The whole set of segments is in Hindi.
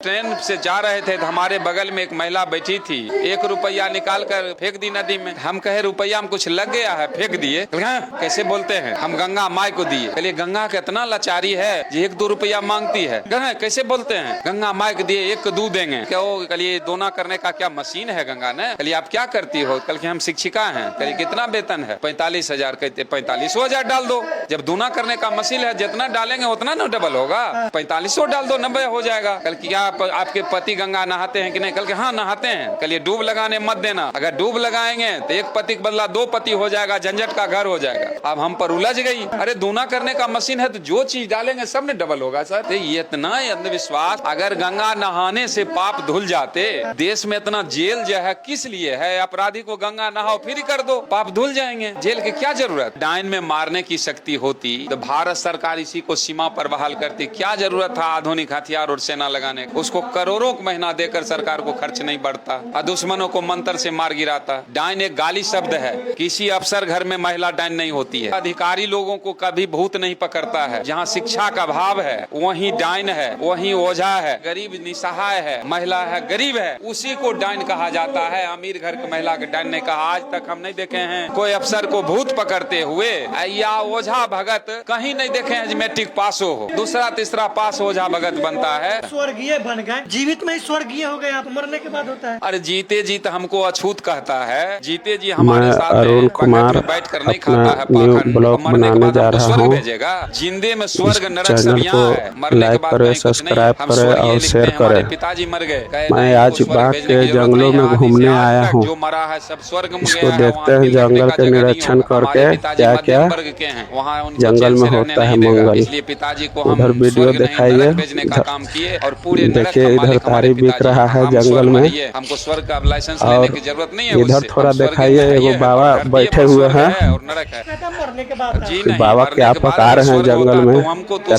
ट्रेन से जा रहे थे तो हमारे बगल में एक महिला बैठी थी, 1 रुपया निकाल कर फेंक दी नदी में। हम कहे रुपया में कुछ लग गया है, फेंक दिए। कैसे बोलते हैं, हम गंगा माई को दिए। चलिए गंगा का इतना लाचारी है जो 1-2 रुपया मांगती है। कैसे बोलते हैं, गंगा माई को दिए 1-2 देंगे। क्या वो कलिए दोना करने का क्या मशीन है गंगा ने? कलिए आप क्या करती हो? कल के हम शिक्षिका हैं। कलिए कितना वेतन है? 45,000। कहते 45,000 डाल दो। जब दोना करने का मशीन है, जितना डालेंगे उतना न डबल होगा। 4500 डाल दो, 90 हो जाएगा। कल क्या आपके पति गंगा नहाते हैं कि नहीं? कल के हाँ नहाते हैं। कल ये डूब लगाने मत देना। अगर डूब लगाएंगे तो 1 पति के बदला 2 पति हो जाएगा, झंझट का घर हो जाएगा। अब हम पर उलझ गई। अरे दोना करने का मशीन है तो जो चीज डालेंगे सब में डबल होगा सर। तो ये इतना अंधविश्वास। अगर गंगा नहाने से पाप धुल जाते, देश में इतना जेल जो है किस लिए है? अपराधी को गंगा नहाओ फ्री कर दो, पाप धुल जाएंगे। जेल की क्या जरूरत? डायन में मारने की शक्ति होती तो भारत सरकार इसी को सीमा पर बहाल करती। क्या जरूरत था आधुनिक हथियार और सेना लगाने? उसको करोड़ों का महीना देकर सरकार को खर्च नहीं बढ़ता और दुश्मनों को मंत्र से मार गिराता। डायन एक गाली शब्द है। किसी अफसर घर में महिला डायन नहीं होती है। अधिकारी लोगों को कभी भूत नहीं पकड़ता है। जहाँ शिक्षा का अभाव है वहीं डायन है, वहीं ओझा है। गरीब निसहाय है, महिला है, गरीब है, उसी को डायन कहा जाता है। अमीर घर की महिला को डायन नहीं कहा। आज तक हम नहीं देखे हैं कोई अफसर को भूत पकड़ते हुए या ओझा भगत कहीं नहीं देखे हैं। मैट्रिक पास हो, दूसरा तीसरा पास ओझा भगत बनता है। स्वर्गीय बन गए, जीवित में ही स्वर्गीय हो गए, आप मरने के बाद होता है। अरे जीते जी तो हमको अछूत कहता है। जीते जी हमारे साथ अरुण कुमार बैठ कर नहीं खाता है पाखंड। ब्लॉग बनाने जा रहा हूँ। भेजेगा जिंदे में स्वर्ग नरक सब चैनल यहाँ है। को मरने के लाइक बाद करें, नहीं, कुछ नहीं। सब्सक्राइब हम करें स्वर्गीय और लिखते शेयर हैं। हमारे करें। पिताजी मर गए, मैं आज बाघ के जंगलों में घूमने आया हूँ। जो मरा है सब स्वर्ग में इसको गया है। देखते हैं जंगल के निरीक्षण करके क्या क्या जंगल में होता है मंगल। इसलिए पिताजी को हम उधर वीडियो दिखाइए। भेजने का काम किए और पूरे देखिए इधर तारी बिक रहा है जंगल में। हमको स्वर्ग का लाइसेंस लेने की जरूरत नहीं है। इधर थोड़ा दिखाइए, एगो बाबा बैठे हुए हैं। मरने के बाद बाबा क्या पका रहे हैं जंगल में,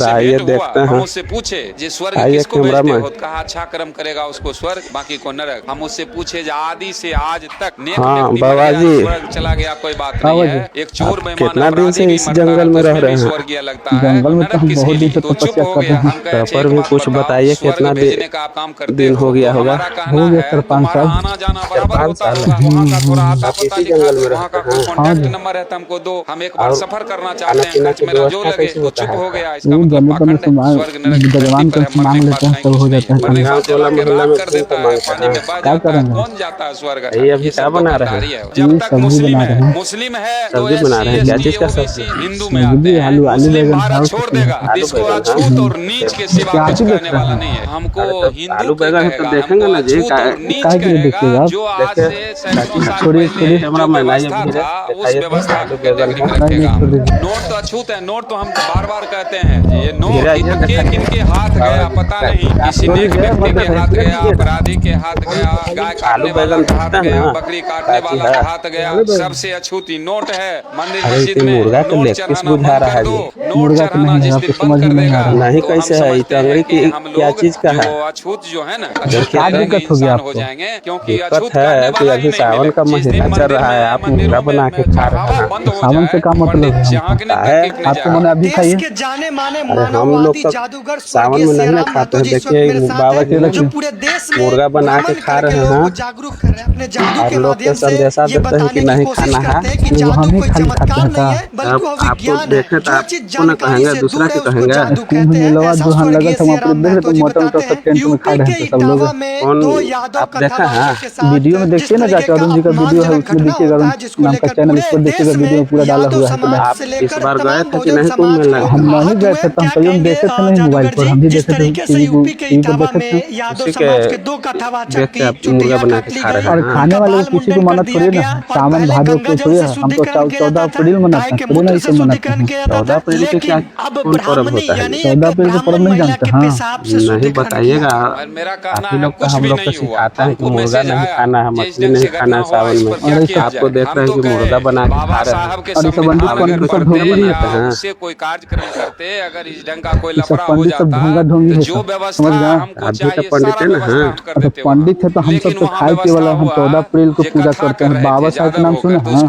आइए देखते हैं। उससे पूछे जे स्वर्ग आइए किसको कैमरा भेजते में। हो? कहा अच्छा कर्म करेगा उसको स्वर्ग, बाकी को नरक। हम उससे पूछे जे आदि से आज तक नेक हाँ, व्यक्ति बाबा मर गया, जी। स्वर्ग चला गया, कोई बात नहीं है। एक चोर बेईमान कितना दिन से अपराधी इस भी मरता जंगल है में तो रह उसमें रहे भी हैं? स्वर्गीय लगता है। जंगल में तो नरक हम किसके बहुत दिन लिए? से तो चुप तपस्या हो कर गया। रहे हैं। हम कहे पेपर में कुछ बताइए कितना भेजने का आप काम करते दिन हो गया होगा। हमारा कहना हो गया है 4-5 तुम्हारा साल। आना जाना बराबर 4-5 होता साल। होगा। वहाँ का थोड़ा आता आप पता इसी लिखा जंगल दो, में वहाँ का रहते कोई हैं। कॉन्टैक्ट हाँ। नंबर है तो हमको दो। हम एक बार और सफर करना खाना चाहते हैं, पीना खर्च की मेरा जो व्यवस्था लगे। कैसे वो होता चुप है? हो गया, इसका वो मतलब जन्नत में पाखंड है। स्वर्ग नरक भगवान पर का है, मरने मांग के लेते बाद हैं तब हो नहीं। जाता है। मरने के गाँव बाद टोला जला के मोहल्ला राख में कर घूम देता के है, मांगते पानी में हैं। बह क्या जाता है। करेंगे? कौन जाता है स्वर्ग? ये अभी ये क्या सब बना रहे हैं? दुकानदारी है। जब तक सब्जी मुस्लिम बना है, रहे हैं। मुस्लिम है तो सब्जी बना रहे हैं। क्या चीज का SC, सब्जी? ST, हिंदू में आते सब्जी हैं। आलू मुस्लिम बैगन भारत भाव छोड़ कितने देगा। हैं? आलू इसको बैगन, अछूत हाँ। और नीच के सिवा क्या कुछ चीज कहने देख रहे वाला हैं? नहीं है। हमको अरे तो हिंदू आलू क्यों बैगन है तो कहेगा? देखेंगे हमको ना जी। अछूत और नीच काहे के लिए कहेगा। देखिएगा आप? जो आज देखिए, से सैकड़ों साल छोड़िए पहले कैमरा जो मैन आइए व्यवस्था धीरे था उस दिखाइए। व्यवस्था आलू को बैगन कैटेगरी में है। रखेगा। नहीं, नहीं, नोट तो अछूत है। नोट तो हम बार बार कहते हैं ये नोट धीरे आइए, किनके दिखाइए। किनके हाथ गया पता नहीं। किसी आप नेक लोग व्यक्ति मत के हाथ देखिए, गया, दीजिए ना। अपराधी के हाथ गया, गाय आलू काटने वाला बैगन का हाथ देखते हैं गया, ना। बकरी काटने काची वाला है। का हाथ गया। सबसे अछूती नोट है। मंदिर अरे मस्जिद इतनी में मुर्गा के नोट लेग पीस चढ़ाना बुझा बंद रहा कर है दो। जी। नोट मुर्गा तो चढ़ाना नहीं जिस है, दिन आपको बंद समझ कर में नहीं देगा आ रहा है। नहीं, तो कैसे हम है? समझते इटांगड़ी हैं कि की हम क्या लोग चीज का है? जो अछूत जो है ना, क्या अछूत करने दिक्कत होगी इंसान हो आपको? जाएंगे। क्योंकि दिक्कत अछूत करने है कि वाला ही अभी नहीं सावन का मिलेगा। जिस दिन महीना चल मंदिर रहा है, में आप मुर्गा मंदिरों बना में के खा रहे चढ़ावा हैं। बंद हो सावन से जाए, क्या मतलब पंडित है आपको? झांकने का तक है? टिकने आप तो मैंने जाएगा। अभी देश खाइए। के जाने माने अरे हम लोग मानववादी तो जादूगर सावन स्वर्गीय में नहीं ना सियाराम खाते महतो हैं। जी इस वक्त मेरे देखिए साथ बाबा है, के जो पूरे देश में मुर्गा बना के भ्रमण खा करके रहे लोगों हैं को जागरूक कर रहे हैं। अपने जादू और के लोग माध्यम के से संदेशा ये देते हैं कि बताने की नहीं कोशिश खाना है। करते हैं कि वो हम जादू ही कोई खाली खाते चमत्कार हैं नहीं का? है, बल्कि अब वो आपको विज्ञान है। देखें तो जो चीज आपको न जानकारी कहेंगे, से दूसरा दूर है की उसको कहेंगे। जादू कुंभ कहते हैं। मेला ऐसा जो हम स्वर्गीय लगल था वहाँ सियाराम पर देख रहे महतो थे, जी मोटर बताते सब हैं। टेंट में खा यूपी रहे के थे सब लोग। इटावा में कौन 2 यादव आप देखा है? कथावाचक के साथ वीडियो में जिस देखिए ना, तरीके चाचा का अरुण जी का वीडियो है, अपमानजनक उसमें घटना देखिएगा। होता अरुण है, जिसको नाम का लेकर चैनल, इस पूरे पर देश देखिएगा, वीडियो में में पूरा डाला यादव हुआ है। तो समाज आप से इस लेकर बार गए तमाम थे कि बहुजन नहीं कुंभ समाज के मेला? लोग हम नहीं आहत गए हुए। थे, तो हम क्या कहीं कहेंगे देखे थे नहीं मोबाइल जादूगर पर, जी? हम भी जिस देखे थे तरीके से यूपी के टीवी पर इटावा देखे थे। में यादव उसी के समाज के 2 कथावाचक देख के की आप मुर्गा चुटिया बना काट के ली खा रहे गई, और हैं। खाने उनका वाले बाल को किसी को मुंडन कर मना दिया थोड़ी ना गया है। और सावन पहले भादव गंगा को जल थोड़ी से है, हम तो शुद्धिकरण किया 14 जाता था, अप्रैल मनाते गाय हैं, के थोड़ी ना मूत्र इसे से मनाते शुद्धिकरण हैं। किया जाता 14 था। अप्रैल को क्या लेकिन अब कौन पर्व ब्राह्मणी होता है? यानी 14 एक अप्रैल को पर्व ब्राह्मण नहीं महिला जानते? के हाँ, पेशाब से नहीं शुद्धिकरण किया बताइएगा। और मेरा आप कहना ही है लोग का कुछ हम भी लोग को नहीं हुआ। सिखाते हैं कि हमको मुर्गा मैसेज नहीं आया, खाना है, जिस मछली ढंग नहीं से खाना घटना है हुआ सावन इस में। पर क्या और किया आपको जाए? देख हम रहे हैं तो कि मुर्गा कहे बना के खा बाबा रहे हैं। साहब के और ये सब संविधान पंडित अगर सब कुछ पढ़ते ढोंगी नहीं है। होते या हैं। उससे कोई कार्यक्रम करते, अगर इस ढंग का कोई ये सब लफड़ा हो पंडित सब जाता ढोंगा ढोंगी तो है जो सब, व्यवस्था समझ गए? हमको आप भी तो चाहिए पंडित सारा है ना? व्यवस्था तो पंडित है तो हम सब तो खाए केवल हम 14 अप्रैल को पूजा करते हैं। बाबा साहब का नाम सुने हैं?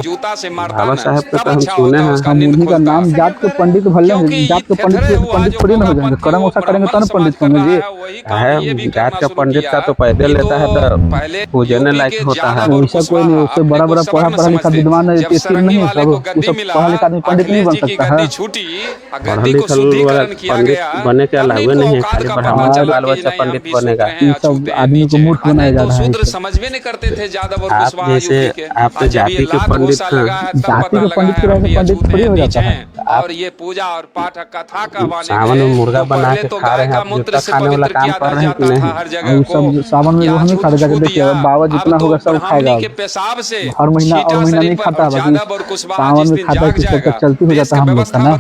बाबा साहब का तो हम सुने हैं। हम उन्हीं का नाम जात के पंडित भले हैं, जात के पंडित थोड़ी ना हो जाएंगे। कर्म ऐसा करेंगे तो ना पंडित होंगे जी। है जात का पंडित का तो पैदे लेता है तो पूजने लायक होता है। वैसा कोई नहीं, उससे बड़ा बड़ा पढ़ा लिखा विद्वान नहीं है सब, पढ़ा लिखा आदमी पंडित नहीं बन सकता है। पढ़ा लिखा वाला पंडित बने के अलावा नहीं है, खाली हमारा बाल बच्चा पंडित बनेगा। ये सब आदमी को मूर्ख बनाया जा रहा है। समझ में नहीं करते थे जादव और आप जैसे आप तो जाति के पंडित हैं, जाति के पंडित के रहने पंडित थोड़ी हो जाता है। और ये पूजा और पाठ कथा का सावन में मुर्गा बना के खा रहे हैं, आप जूता खाने वाला काम कर रहे हैं कि नहीं? सब सावन में रोहनी खा जाके देखिए, बाबा जितना होगा सब खाएगा। हर महीना और महीना नहीं खाता है, सावन में खाता है कि सब तक चलती हो जाता है हम लोग का ना।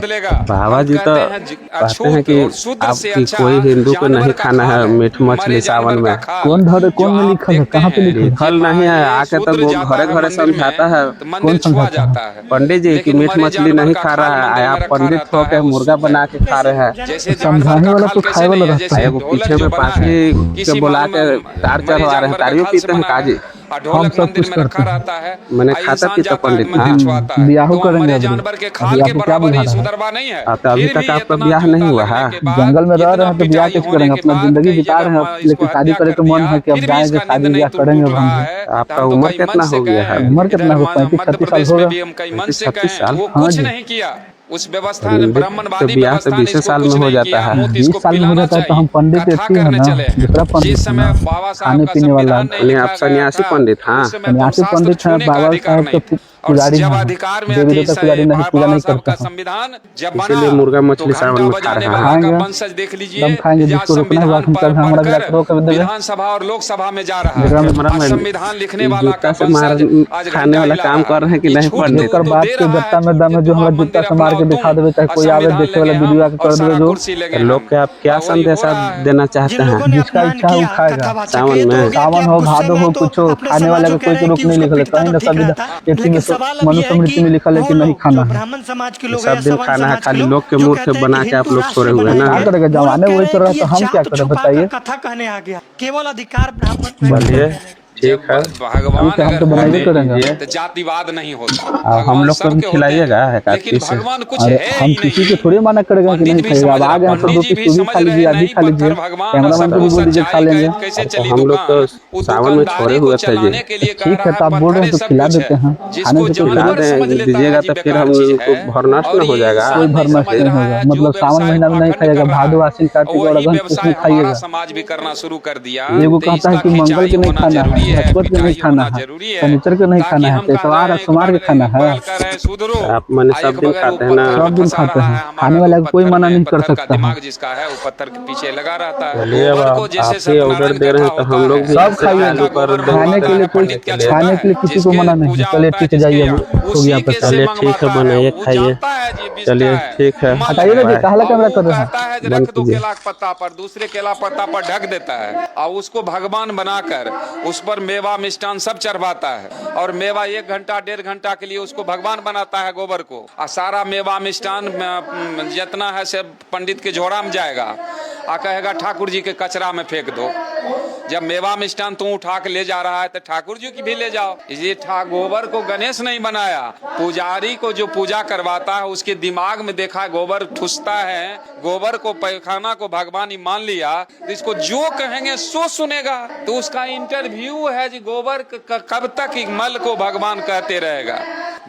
बाबा जी तो कहते हैं कि आपकी कोई हिंदू को नहीं खाना है मीट मछली सावन में। कौन में लिखा है, कहाँ पे लिखल नहीं है? आके तो घरे घरे समझाता है। कौन समझाता है? पंडित जी की मीट मछली नहीं खा रहा है, आप पंडित होकर मुर्गा बना के खा रहे हैं। समझाने वाला तो खाए वाला रहता है। पीछे में पार्टी के बुला के तार चढ़वा रहे हैं, तारियों पीते हैं काजी। हम सब कुछ करते हैं। मैंने खाता पीता पंडित ब्याह करेंगे। अभी क्या बुझा रहा है? अभी तक आपका ब्याह नहीं हुआ है? जंगल में रह रहे हैं तो ब्याह कैसे करेंगे? अपना जिंदगी बिता रहे हैं, लेकिन शादी करे तो मन है कि अब जाएंगे शादी ब्याह करेंगे। आपका उम्र कितना हो गया है? उम्र कितना हो? 35-36 साल हो गया। 36 साल? हाँ जी। उस व्यवस्था ने ब्राह्मणवादी ब्याह तो 20 साल में हो जाता है। 20 साल में हो जाता है तो हम पंडित व्यक्ति है ना, दूसरा पंडित खाने पीने वाला। आप सन्यासी पंडित? हाँ सन्यासी पंडित है। बाबा साहब तो पुजारी देवी देवता पुजारी नहीं, पूजा नहीं करता। संविधान इसलिए मुर्गा मछली सावन में खा रहे हैं। खाएंगे, खाएंगे जिसको रोकना है हम कर हमारा जिला रोक देंगे। विधानसभा और लोकसभा में जा रहा है। संविधान लिखने वाला का खाने वाला काम कर रहे हैं कि नहीं? पंडित कर बात के गत्ता में दम है जो हमारा जूता से मार के दिखा देवे, चाहे कोई आवे देखे वाला वीडियो आके कर देवे। जो लोग के आप क्या संदेश देना चाहते हैं? जिसका इच्छा वो खाएगा सावन में। सावन हो भादो हो कुछ हो, खाने वाले को कोई रोक नहीं लिखल। कहीं ना संविधान मनुस्मृति में लिखा है कि नहीं खाना है। ब्राह्मण समाज के लोग सब दिन खाना है, खाली लोग के मूर्ख बना के आप लोग सोरे हुए ना। क्या करेगा जमाने वही तो रहा, तो हम क्या करें बताइए? कथा कहने आ गया, केवल अधिकार ब्राह्मण। बोलिए ठीक है, भगवान हम तो बनाइए करेंगे तो जातिवाद नहीं होता। हम लोग को खिलाइएगा। लेकिन भगवान कुछ है हम किसी को थोड़े मना करेगा कि नहीं खाइएगा। अब आ गए तो 2 पीस खा लीजिए, आधी खा लीजिए, कैमरामैन को भी बोल दीजिए खा लेंगे। हम लोग तो सावन में छोड़े हुए थे जी। ठीक है तो आप बोल रहे हैं तो खिला देते हैं, खाने से खिला दीजिएगा तो फिर हम भर नष्ट न हो जाएगा। कोई भर नष्ट नहीं होगा, मतलब सावन महीना में नहीं खाइएगा, भादो आश्विन कार्तिक और अगस्त उसमें खाइएगा। समाज भी करना शुरू कर दिया। एगो कहता है कि मंगल के नहीं खाना है, बृहस्पति के नहीं खाना है, शनिचर के नहीं खाना है, इतवार सोमवार के खाना है। आप मैंने सब दिन खाते हैं ना? सब दिन खाते हैं, खाने वाला को कोई मना नहीं कर सकता। दिमाग जिसका है वो पत्थर के पीछे लगा रहता है। आपके ऑर्डर दे रहे हैं तो हम लोग सब खाइए। खाने के लिए कोई खाने के लिए किसी को मना नहीं। चलिए ठीक है, जाइए हो गया। चलिए ठीक है, बनाइए खाइए। चलिए ठीक है, हटाइए ना जी, काला कैमरा कर रहे हैं। रख दो केला पत्ता पर, दूसरे केला पत्ता पर ढक देता है और उसको भगवान बनाकर उस पर मेवा मिष्टान सब चढ़वाता है। और मेवा 1 घंटा 1.5 घंटा के लिए उसको भगवान बनाता है गोबर को। और सारा मेवा मिष्टान जितना है से पंडित के झोड़ा में जाएगा और कहेगा ठाकुर जी के कचरा में फेंक दो। जब मेवा मिष्टान तू उठा के ले जा रहा है तो ठाकुर जी की भी ले जाओ। ये गोबर को गणेश नहीं बनाया, पुजारी को जो पूजा करवाता है उसके दिमाग में देखा गोबर ठुसता है, गोबर को पैखाना को भगवान ही मान लिया, तो इसको जो कहेंगे सो सुनेगा। तो उसका इंटरव्यू है जी गोबर कब तक मल को भगवान कहते रहेगा।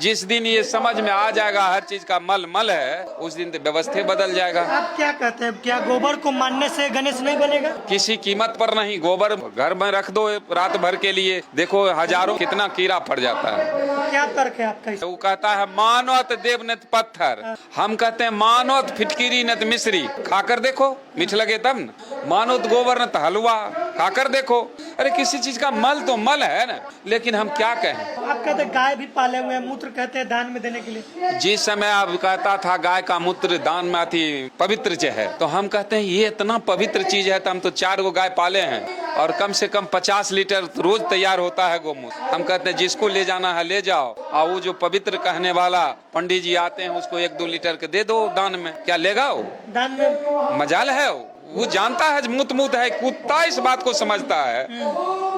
जिस दिन ये समझ में आ जाएगा हर चीज का मल मल है, उस दिन तो व्यवस्था बदल जाएगा। आप क्या कहते हैं, क्या गोबर को मानने से गणेश नहीं बनेगा? किसी कीमत पर नहीं। गोबर घर में रख दो रात भर के लिए, देखो हजारों कितना कीड़ा पड़ जाता है। क्या तर्क है आपका? वो कहता है मानवत देव न पत्थर, हम कहते हैं मानवत फिटकिरी न मिश्री। खाकर देखो मीठ लगे तब न। मानवत गोबर न हलवा, खाकर देखो। अरे किसी चीज का मल तो मल है ना, लेकिन हम क्या कहें। आप कहते हैं गाय भी पाले हुए हैं, मूत्र कहते हैं दान में देने के लिए। जिस समय आप कहता था गाय का मूत्र दान में आती पवित्र है, तो हम कहते हैं ये इतना पवित्र चीज है तो हम तो 4 गो गाय पाले हैं और कम से कम 50 लीटर रोज तैयार होता है गोमूत्र। हम कहते हैं जिसको ले जाना है ले जाओ, और वो जो पवित्र कहने वाला पंडित जी आते हैं उसको 1-2 लीटर के दे दो दान में। क्या लेगा वो? दान में मजाल है वो। वो जानता है मूत है, कुत्ता इस बात को समझता है।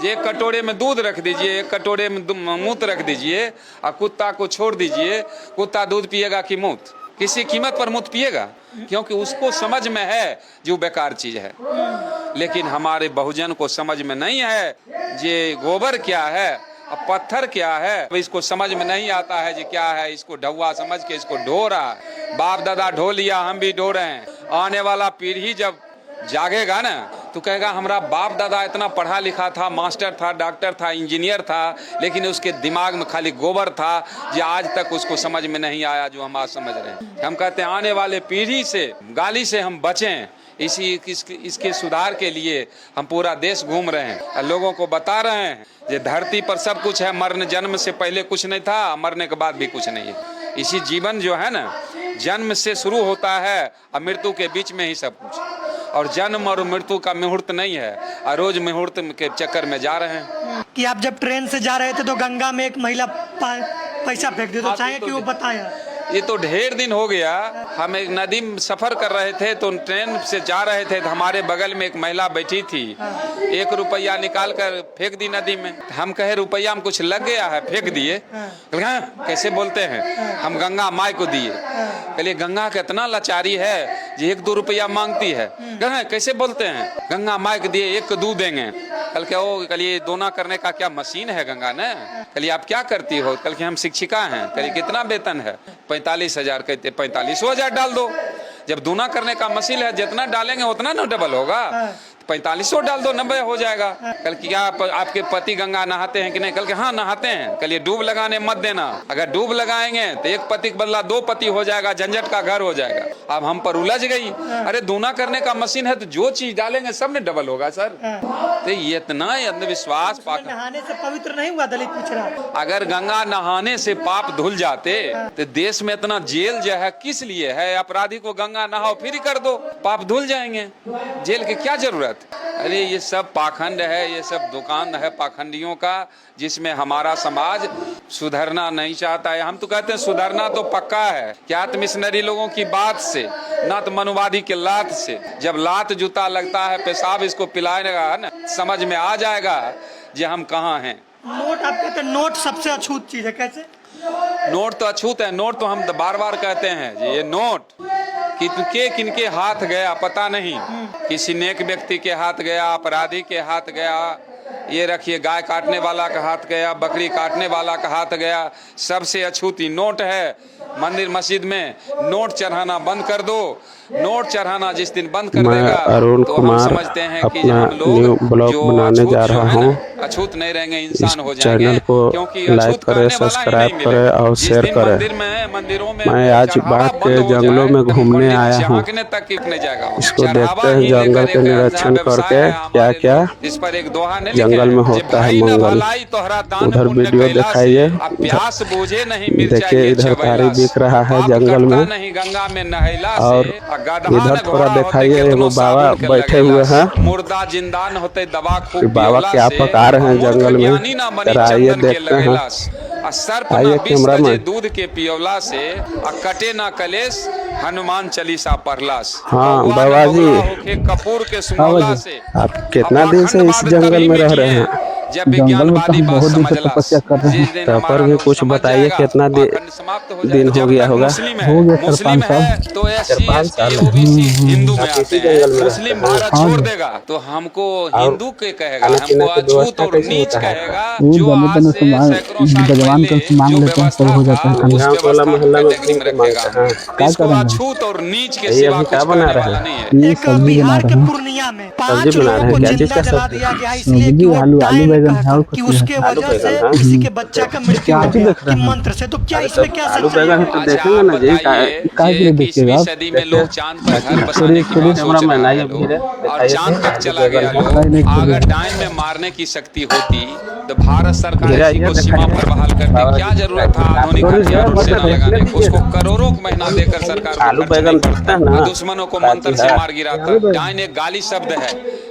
एक कटोरे में दूध रख दीजिए, एक कटोरे में मूत रख दीजिए और कुत्ता को छोड़ दीजिए, कुत्ता दूध पिएगा कि मूत? किसी कीमत पर मूत पिएगा, क्योंकि उसको समझ में है जो बेकार चीज है। लेकिन हमारे बहुजन को समझ में नहीं है ये गोबर क्या है और पत्थर क्या है, इसको समझ में नहीं आता है जी क्या है। इसको ढौआ समझ के इसको ढो रहा है। बाप दादा ढो लिया, हम भी ढो रहे हैं। आने वाला पीढ़ी जब जागेगा ना तो कहेगा हमारा बाप दादा इतना पढ़ा लिखा था, मास्टर था, डॉक्टर था, इंजीनियर था, लेकिन उसके दिमाग में खाली गोबर था, ये आज तक उसको समझ में नहीं आया जो हम आज समझ रहे हैं। हम कहते हैं आने वाले पीढ़ी से गाली से हम बचें, इसके सुधार के लिए हम पूरा देश घूम रहे हैं और लोगों को बता रहे हैं ये धरती पर सब कुछ है। मरण जन्म से पहले कुछ नहीं था, मरने के बाद भी कुछ नहीं है। इसी जीवन जो है ना, जन्म से शुरू होता है और मृत्यु के बीच में ही सब कुछ, और जन्म और मृत्यु का मुहूर्त नहीं है और रोज मुहूर्त के चक्कर में जा रहे हैं। कि आप जब ट्रेन से जा रहे थे तो गंगा में एक महिला पैसा फेंक दी, तो चाहे कि वो बताया। ये तो ढेर दिन हो गया। हम एक नदी में सफर कर रहे थे तो ट्रेन से जा रहे थे तो हमारे बगल में एक महिला बैठी थी। 1 रुपया निकाल कर फेंक दी नदी में। हम कहे रुपया में कुछ लग गया है, फेंक दिए। कैसे बोलते हैं? हम गंगा माई को दिए। कहलिए गंगा का इतना लाचारी है जो 1-2 रुपया मांगती है। कैसे बोलते हैं? गंगा माई को दिए, 1 को 2 देंगे। कल क्या हो? कलिए दोना करने का क्या मशीन है गंगा ने? कलिए आप क्या करती हो? कल के हम शिक्षिका हैं। कलिए कितना वेतन है? 45,000। कहते 45,000 डाल दो। जब दूना करने का मशीन है, जितना डालेंगे उतना ना डबल होगा। 4500 डाल दो, 90 हो जाएगा। कल क्या आपके पति गंगा नहाते हैं कि नहीं? कल के हाँ नहाते हैं। कल ये डूब लगाने मत देना। अगर डूब लगाएंगे तो 1 पति के बदला 2 पति हो जाएगा, झंझट का घर हो जाएगा। अब हम पर उलझ गई। अरे दूना करने का मशीन है तो जो चीज डालेंगे सब में डबल होगा सर। तो ये इतना अंधविश्वास। नहाने से पवित्र नहीं हुआ? दलित पूछ रहा। अगर गंगा नहाने से पाप धुल जाते तो देश में इतना जेल जो है किस लिए है? अपराधी को गंगा नहाओ फ्री कर दो, पाप धुल जाएंगे। जेल की क्या जरूरत? अरे ये सब पाखंड है, ये सब दुकान है पाखंडियों का, जिसमें हमारा समाज सुधरना नहीं चाहता है। हम तो कहते हैं सुधरना तो पक्का है। क्या तो मिशनरी लोगों की बात से, ना तो मनुवादी के लात से। जब लात जूता लगता है, पेशाब इसको पिलाएगा ना, समझ में आ जाएगा जे हम कहाँ हैं। नोट आप कहते हैं नोट सबसे अछूत चीज है, कैसे? नोट तो अछूत है। नोट तो हम बार बार कहते हैं ये नोट किनके हाथ गया पता नहीं। किसी नेक व्यक्ति के हाथ गया, अपराधी के हाथ गया। ये रखिए गाय काटने वाला का हाथ गया, बकरी काटने वाला का हाथ गया। सबसे अछूती नोट है। मंदिर मस्जिद में नोट चढ़ाना बंद कर दो। नोट चढ़ाना जिस दिन बंद कर देगा तो हम समझते हैं कि हम लोग जो बनाने जा रहा हूँ अछूत नहीं रहेंगे, इंसान हो जाएंगे। क्योंकि लाइक करें, सब्सक्राइब करें और शेयर करें। मंदिरों में मैं आज बाघ के जंगलों में घूमने आया हूँ। तक नहीं जाएगा। इसको देखते हैं जंगल के निरीक्षण करके क्या क्या इस पर एक दोहा नहीं जंगल में होता है मंगल। उधर वीडियो दिखाइए। प्यास बूझे नहीं, देखिए इधर कारी दिख रहा है जंगल में। नहीं गंगा में नहला और इधर थोड़ा दिखाइए, एगो बाबा बैठे हुए हैं। मुर्दा जिंदान होते दवा खूब। बाबा क्या पका रहे हैं जंगल में, आइए देखते हैं। आइए कैमरा में। दूध के पियोला से कटे ना कलेश, हनुमान चालीसा पढ़लास। हाँ बाबा जी, कपूर के सुमौला से। आप कितना दिन से इस जंगल में रह रहे हैं? जब विज्ञानवादी बात समझला, तो पर भी कुछ बताइए कितना दिन हो गया होगा? मुस्लिम है तो SC OBC हिंदू में आते हैं। मुस्लिम भारत छोड़ देगा तो हमको हिंदू के कहेगा, हमको अछूत और नीच कहेगा। जो आज से सैकड़ों साल पहले जो व्यवस्था था इसको अछूत और नीच के सिवा कुछ करने वाला नहीं है। एक बिहार के पूर्णिया में 5 लोगों को जिंदा जला दिया गया, इसलिए कि वो डायन कि उसके वजह से किसी के बच्चा का मृत्यु हो गया कि मंत्र से। तो क्या इसमें क्या सच्चाई है? देखेंगे ना जी, ये 20वीं सदी में लोग चांद पर घर बसाने की बात सोच रहे हैं लोग, और चांद तक चला गया लोग। अगर डायन में मारने की शक्ति होती तो भारत सरकार इसी को सीमा पर बहाल करती। क्या जरूरत था आधुनिक हथियार सेना लगाने की? उसको करोड़ों महीना देकर सरकार को खर्च नहीं करता। दुश्मनों को मंत्र से मार गिराता। डायन एक गाली शब्द है।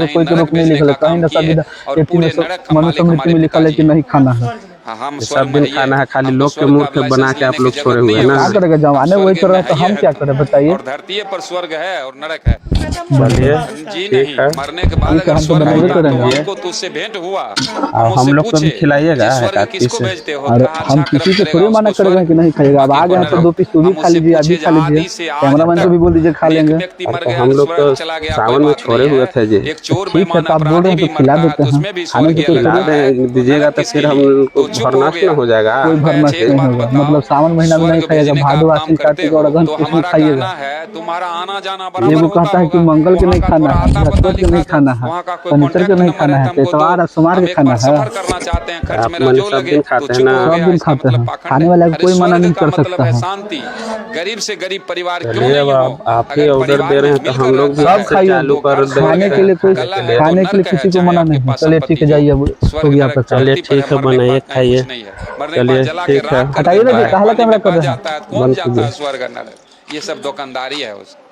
पे कोई तो रोक नहीं लिखा है, कहीं ना संविधान मनुस्मृति में लिखा है कि नहीं खाना है। हम सब दिन खाना है, खाली लोग के मुंह पे बना के आप लोग छोड़े हुए हैं ना। क्या करेगा, जमाने वही कर रहा है तो हम क्या करें बताइए। और धरती पर स्वर्ग है और नरक है। चलिए जी ठीक नहीं, है, मरने के बाद अगर हम तो स्वर्ग बनाइए होता तो करेंगे। हमको तुझसे भेंट हुआ, और हम लोग को भी खिलाइएगा कि स्वर्ग एक किसको पीस। भेजते हो? और कहा, हम अच्छा किसी कर्म को थोड़ी करेगा मना उसको करेगा स्वर्ग। कि नहीं खाइएगा। अब आ गए हैं तो 2 पीस तू भी हम खा लीजिए, आप भी उससे खा लीजिए, आदि से आज कैमरामैन तक को भी बोल दीजिए खा एक लेंगे। व्यक्ति मर गया हम तो लोग स्वर्ग तो चला गया, सावन कोई में बात छोड़े नहीं हुए है। थे जी। एक चोर ठीक है, बेईमान तो आप बोल अपराधी रहे हैं भी तो खिला मरता है देते तो हैं, उसमें भी खाने स्वर्ग को की कोई अलग थोड़ी है। दीजिएगा तो फिर हम तो चुप हो भरनाश गया। न हो जाएगा। कोई भरना एक नहीं बात होगा। बताओ, मतलब सावन महीना में नहीं स्वर्ग खाइएगा, भेजने का भादो काम आश्विन करते कार्तिक हो और अगहन तो इसमें हमारा खाइएगा। कहना है तुम्हारा आना जाना बराबर एगो होता कहता है कि होगा। मंगल के वहाँ नहीं का खाना थोड़ा है, आता पता बृहस्पति के नहीं लिखा खाना था, है, वहाँ का कोई शनिचर के कॉन्टैक्ट नहीं नंबर खाना है है, तो हमको इतवार और दो। सोमवार हम के एक खाना बार है। सफर करना चाहते हैं, खर्च आप मेरा मन जो सब लगे दिन तो खाते हैं चुप ना। हो सब गया। दिन इसका खाते मतलब हैं, पाखंड खाने है। वाले को अरे कोई मना स्वर्ग नहीं का कर मतलब सकता है है। शांति। गरीब से गरीब परिवार क्यों चलिए, नहीं अब हो, आप ही अगर ऑर्डर परिवार दे रहे में हैं तो मिलकर हम लोग भी रहता सब है सबसे खाइए, चालू तो कर घर स्वर्ग खाने है। के लिए कोई गला है तो खाने के लिए नरक है, किसी को चाहे मना आपके नहीं। पास चलिए संपत्ति ठीक है, जो जाइए, अब हो स्वर्ग गया नरक आपका चलिए धरती पर ठीक है, मरने के बनाइए बाद कहीं खाइए। कुछ नहीं है। मरने के बाद चलिए जला के ठीक है, राख कर हटाइए देता ना जी, है, काहे ला पानी कैमरा में कर बह रहे हैं। जाता है, कौन बंद जाता है कीजिए। स्वर्ग नरक? ये सब दुकानदारी है उसकी।